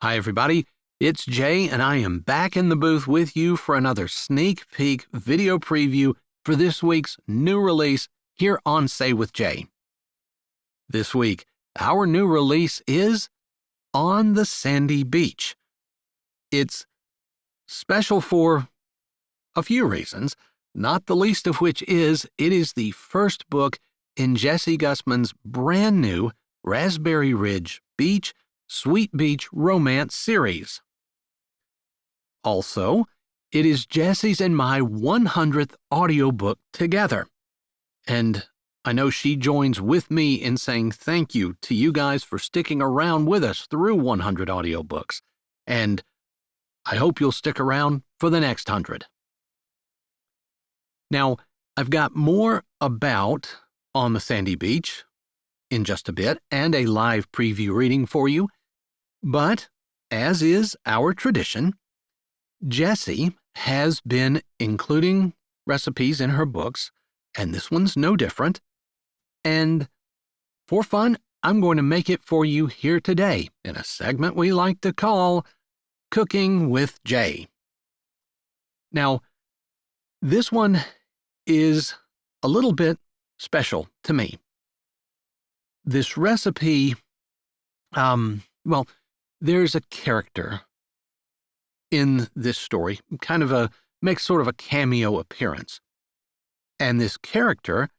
Hi, everybody. It's Jay, and I am back in the booth with you for another sneak peek video preview for this week's new release here on Say with Jay. This week, our new release is On the Sandy Beach. It's special for a few reasons, not the least of which is it is the first book in Jessie Gussman's brand new Raspberry Ridge Beach Sweet Beach Romance series. Also, it is Jessie's and my 100th audiobook together. And I know she joins with me in saying thank you to you guys for sticking around with us through 100 audiobooks. And I hope you'll stick around for the next 100. Now, I've got more about On the Sandy Beach in just a bit and a live preview reading for you. But, as is our tradition, Jessie has been including recipes in her books, and this one's no different. And for fun, I'm going to make it for you here today in a segment we like to call Cooking with Jay. Now, this one is a little bit special to me. This recipe, there's a character in this story, makes sort of a cameo appearance. And this character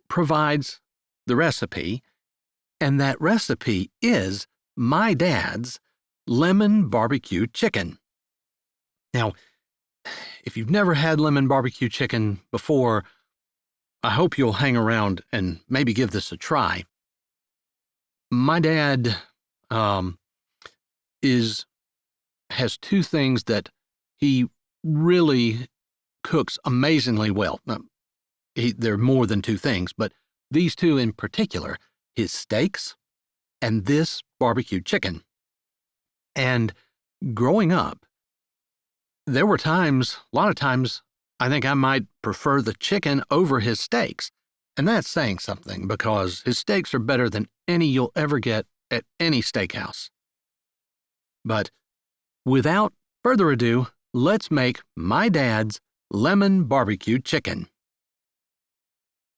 provides the recipe, and that recipe is my dad's lemon barbecue chicken. Now, if you've never had lemon barbecue chicken before, I hope you'll hang around and maybe give this a try. My dad has two things that he really cooks amazingly well. There are more than two things, but these two in particular, his steaks and this barbecue chicken. And growing up, there were a lot of times, I think I might prefer the chicken over his steaks. And that's saying something because his steaks are better than any you'll ever get at any steakhouse. But without further ado, let's make my dad's lemon barbecue chicken.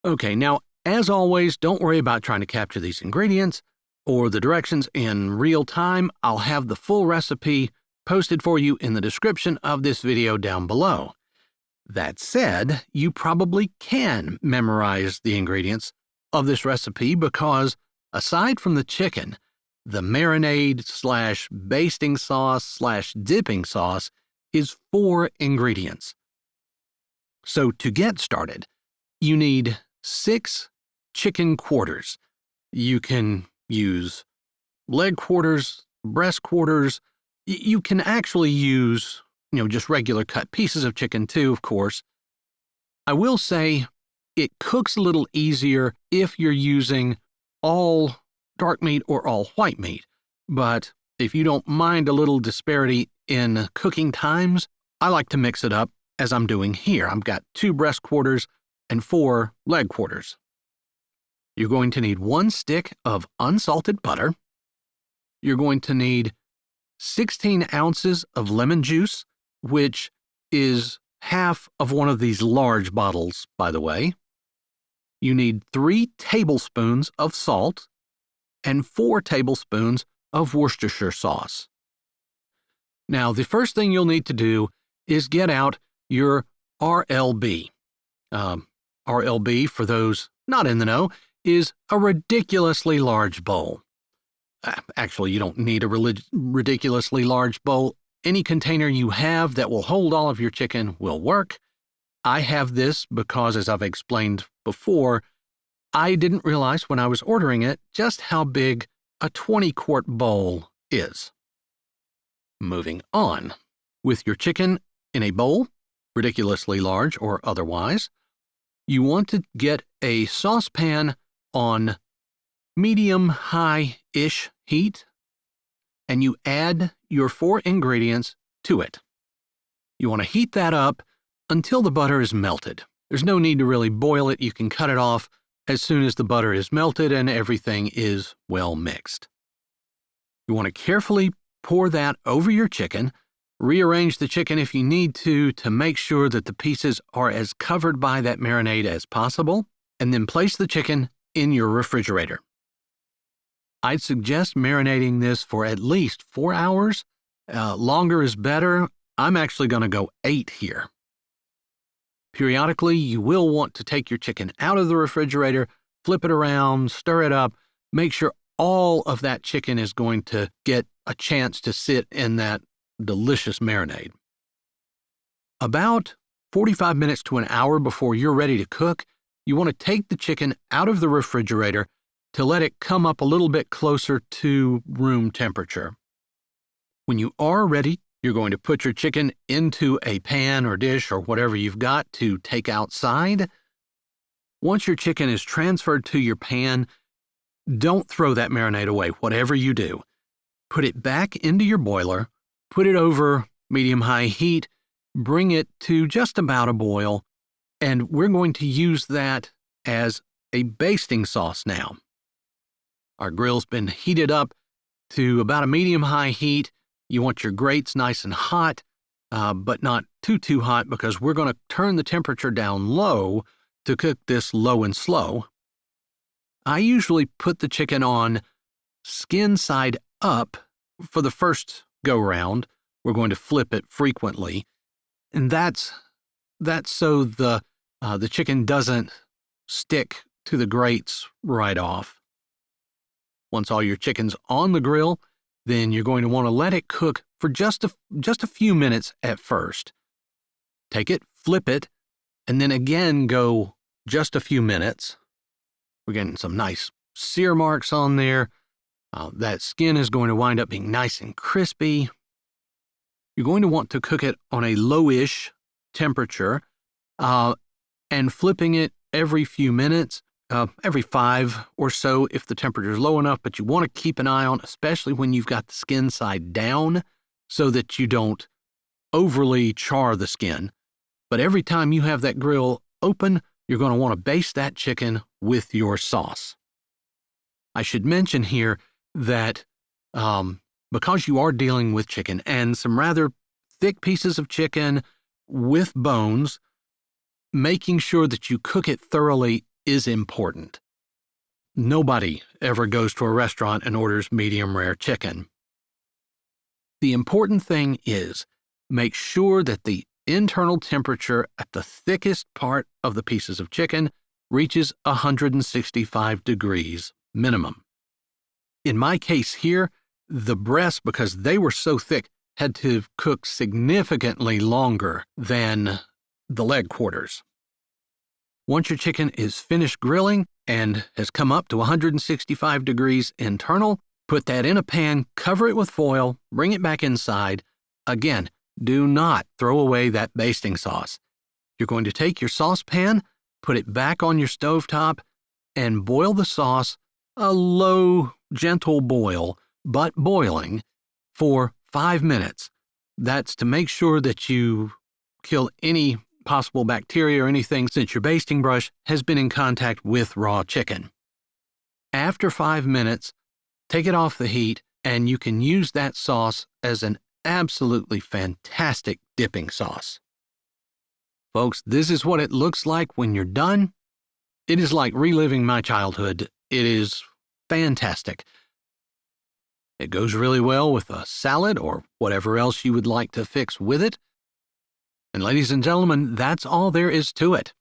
Okay, now, as always, don't worry about trying to capture these ingredients or the directions in real time. I'll have the full recipe posted for you in the description of this video down below. That said, you probably can memorize the ingredients of this recipe because, aside from the chicken, the marinade/basting sauce/dipping sauce is 4 ingredients. So to get started, you need 6 chicken quarters. You can use leg quarters, breast quarters. You can actually use, just regular cut pieces of chicken too, of course. I will say it cooks a little easier if you're using all dark meat or all white meat. But if you don't mind a little disparity in cooking times, I like to mix it up as I'm doing here. I've got 2 breast quarters and 4 leg quarters. You're going to need 1 stick of unsalted butter. You're going to need 16 ounces of lemon juice, which is half of one of these large bottles, by the way. You need 3 tablespoons of salt and 4 tablespoons of Worcestershire sauce. Now, the first thing you'll need to do is get out your RLB. RLB, for those not in the know, is a ridiculously large bowl. Actually, you don't need a ridiculously large bowl. Any container you have that will hold all of your chicken will work. I have this because, as I've explained before, I didn't realize when I was ordering it just how big a 20-quart bowl is. Moving on. With your chicken in a bowl, ridiculously large or otherwise, you want to get a saucepan on medium-high-ish heat, and you add your 4 ingredients to it. You want to heat that up until the butter is melted. There's no need to really boil it. You can cut it off as soon as the butter is melted and everything is well mixed. You want to carefully pour that over your chicken. Rearrange the chicken if you need to make sure that the pieces are as covered by that marinade as possible, and then place the chicken in your refrigerator. I'd suggest marinating this for at least 4 hours. Longer is better. I'm actually going to go 8 here. Periodically, you will want to take your chicken out of the refrigerator, flip it around, stir it up, make sure all of that chicken is going to get a chance to sit in that delicious marinade. About 45 minutes to an hour before you're ready to cook, you want to take the chicken out of the refrigerator to let it come up a little bit closer to room temperature. When you are ready, you're going to put your chicken into a pan or dish or whatever you've got to take outside. Once your chicken is transferred to your pan, don't throw that marinade away, whatever you do. Put it back into your boiler, put it over medium-high heat, bring it to just about a boil, and we're going to use that as a basting sauce now. Our grill's been heated up to about a medium-high heat. You want your grates nice and hot, but not too hot, because we're going to turn the temperature down low to cook this low and slow. I usually put the chicken on skin side up for the first go-round. We're going to flip it frequently, and that's so the chicken doesn't stick to the grates right off. Once all your chicken's on the grill, then you're going to want to let it cook for just a few minutes at first. Take it, flip it, and then again go just a few minutes. We're getting some nice sear marks on there. That skin is going to wind up being nice and crispy. You're going to want to cook it on a lowish temperature, and flipping it every few minutes, every 5 or so if the temperature is low enough, but you want to keep an eye on, especially when you've got the skin side down, so that you don't overly char the skin. But every time you have that grill open, you're going to want to baste that chicken with your sauce. I should mention here that because you are dealing with chicken and some rather thick pieces of chicken with bones, making sure that you cook it thoroughly is important. Nobody ever goes to a restaurant and orders medium rare chicken. The important thing is make sure that the internal temperature at the thickest part of the pieces of chicken reaches 165 degrees minimum. In my case here, the breasts, because they were so thick, had to cook significantly longer than the leg quarters. Once your chicken is finished grilling and has come up to 165 degrees internal, put that in a pan, cover it with foil, bring it back inside. Again, do not throw away that basting sauce. You're going to take your saucepan, put it back on your stovetop, and boil the sauce a low, gentle boil, but boiling, for 5 minutes. That's to make sure that you kill any possible bacteria or anything, since your basting brush has been in contact with raw chicken. After 5 minutes, take it off the heat, and you can use that sauce as an absolutely fantastic dipping sauce. Folks, this is what it looks like when you're done. It is like reliving my childhood. It is fantastic. It goes really well with a salad or whatever else you would like to fix with it. And ladies and gentlemen, that's all there is to it.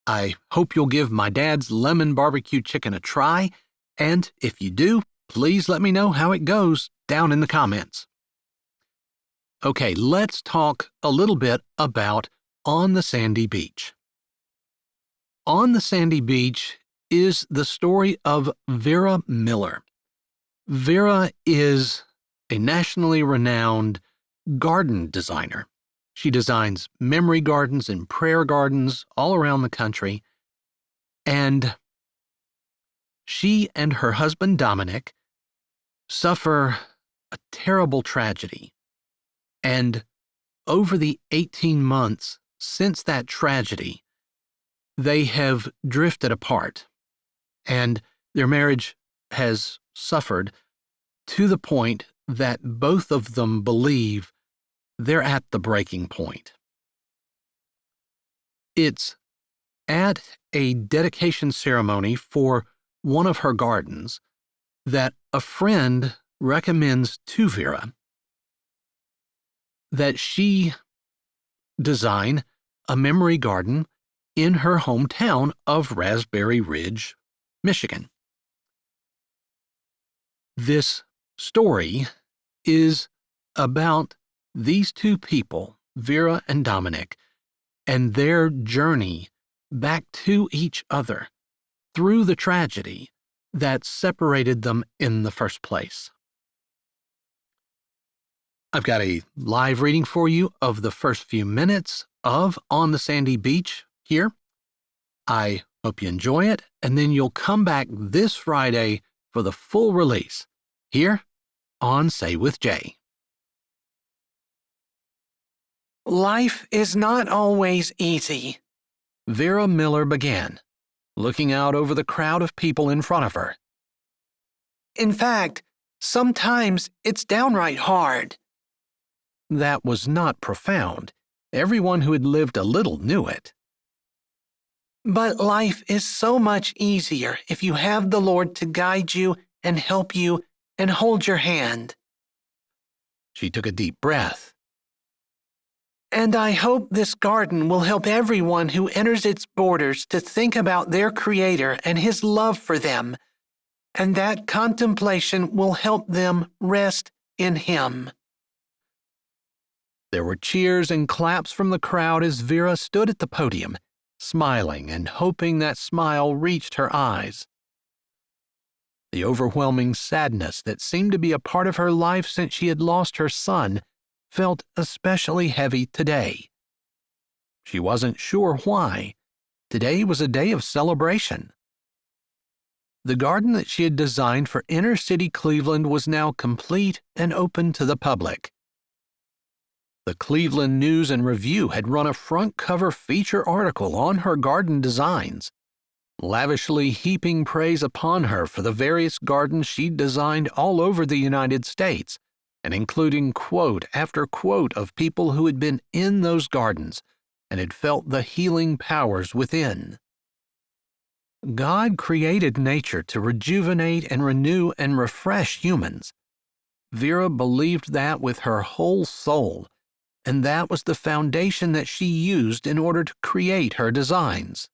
I hope you'll give my dad's lemon barbecue chicken a try, and if you do, please let me know how it goes down in the comments. Okay, let's talk a little bit about On the Sandy Beach. On the Sandy Beach is the story of Vera Miller. Vera is a nationally renowned garden designer. She designs memory gardens and prayer gardens all around the country. And she and her husband Dominic suffer a terrible tragedy. And over the 18 months since that tragedy, they have drifted apart. And their marriage has suffered to the point that both of them believe they're at the breaking point. It's at a dedication ceremony for one of her gardens that a friend recommends to Vera that she design a memory garden in her hometown of Raspberry Ridge, Michigan. This story is about these two people, Vera and Dominic, and their journey back to each other through the tragedy that separated them in the first place. I've got a live reading for you of the first few minutes of On the Sandy Beach here. I hope you enjoy it, and then you'll come back this Friday for the full release here on Say with Jay. Life is not always easy, Vera Miller began, looking out over the crowd of people in front of her. In fact, sometimes it's downright hard. That was not profound. Everyone who had lived a little knew it. But life is so much easier if you have the Lord to guide you and help you and hold your hand. She took a deep breath. And I hope this garden will help everyone who enters its borders to think about their Creator and His love for them, and that contemplation will help them rest in Him. There were cheers and claps from the crowd as Vera stood at the podium, smiling and hoping that smile reached her eyes. The overwhelming sadness that seemed to be a part of her life since she had lost her son felt especially heavy today. She wasn't sure why. Today was a day of celebration. The garden that she had designed for inner-city Cleveland was now complete and open to the public. The Cleveland News and Review had run a front-cover feature article on her garden designs, lavishly heaping praise upon her for the various gardens she'd designed all over the United States, and including quote after quote of people who had been in those gardens and had felt the healing powers within. God created nature to rejuvenate and renew and refresh humans. Vera believed that with her whole soul, and that was the foundation that she used in order to create her designs.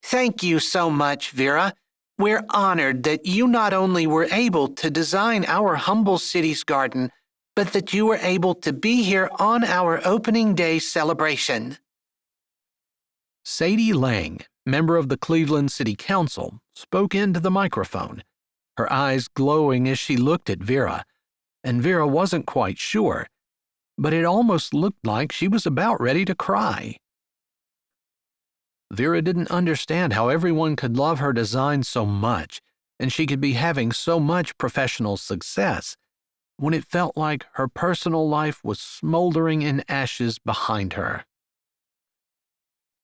Thank you so much, Vera. We're honored that you not only were able to design our humble city's garden, but that you were able to be here on our opening day celebration. Sadie Lang, member of the Cleveland City Council, spoke into the microphone, her eyes glowing as she looked at Vera, and Vera wasn't quite sure, but it almost looked like she was about ready to cry. Vera didn't understand how everyone could love her design so much, and she could be having so much professional success, when it felt like her personal life was smoldering in ashes behind her.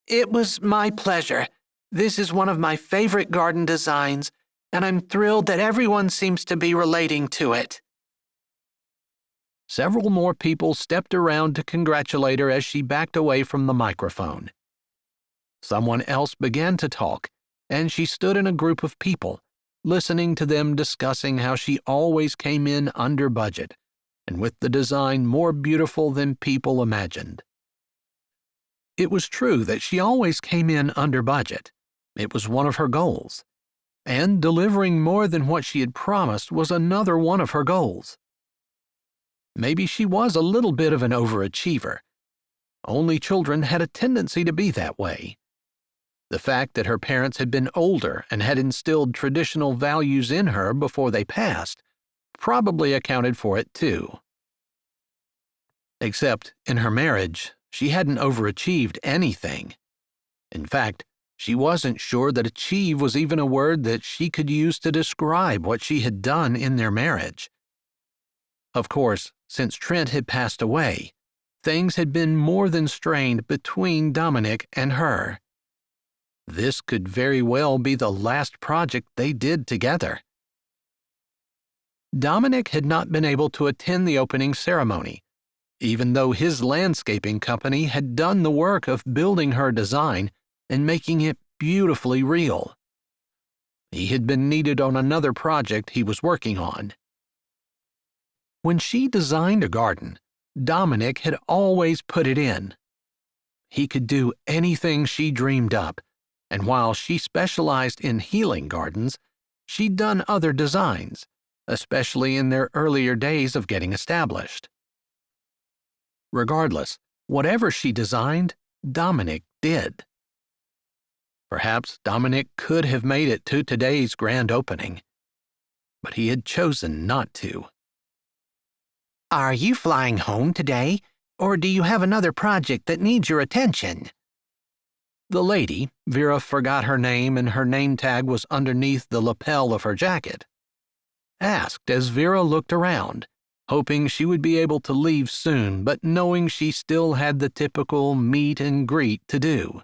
It was my pleasure. This is one of my favorite garden designs, and I'm thrilled that everyone seems to be relating to it. Several more people stepped around to congratulate her as she backed away from the microphone. Someone else began to talk, and she stood in a group of people, listening to them discussing how she always came in under budget, and with the design more beautiful than people imagined. It was true that she always came in under budget. It was one of her goals, and delivering more than what she had promised was another one of her goals. Maybe she was a little bit of an overachiever. Only children had a tendency to be that way. The fact that her parents had been older and had instilled traditional values in her before they passed probably accounted for it too. Except in her marriage, she hadn't overachieved anything. In fact, she wasn't sure that achieve was even a word that she could use to describe what she had done in their marriage. Of course, since Trent had passed away, things had been more than strained between Dominic and her. This could very well be the last project they did together. Dominic had not been able to attend the opening ceremony, even though his landscaping company had done the work of building her design and making it beautifully real. He had been needed on another project he was working on. When she designed a garden, Dominic had always put it in. He could do anything she dreamed up, and while she specialized in healing gardens, she'd done other designs, especially in their earlier days of getting established. Regardless, whatever she designed, Dominic did. Perhaps Dominic could have made it to today's grand opening, but he had chosen not to. Are you flying home today, or do you have another project that needs your attention? The lady, Vera forgot her name and her name tag was underneath the lapel of her jacket, asked as Vera looked around, hoping she would be able to leave soon, but knowing she still had the typical meet and greet to do.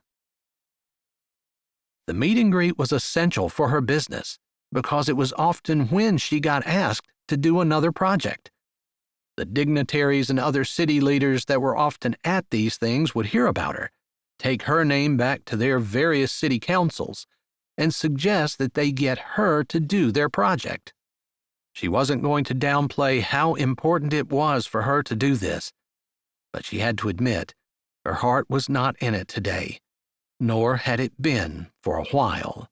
The meet and greet was essential for her business because it was often when she got asked to do another project. The dignitaries and other city leaders that were often at these things would hear about her, take her name back to their various city councils, and suggest that they get her to do their project. She wasn't going to downplay how important it was for her to do this, but she had to admit her heart was not in it today, nor had it been for a while.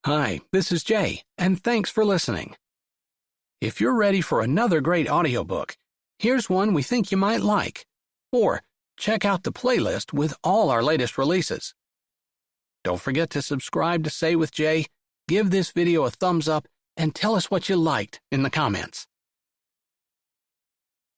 Hi, this is Jay, and thanks for listening. If you're ready for another great audiobook, here's one we think you might like. Or check out the playlist with all our latest releases. Don't forget to subscribe to Say with Jay, give this video a thumbs up, and tell us what you liked in the comments.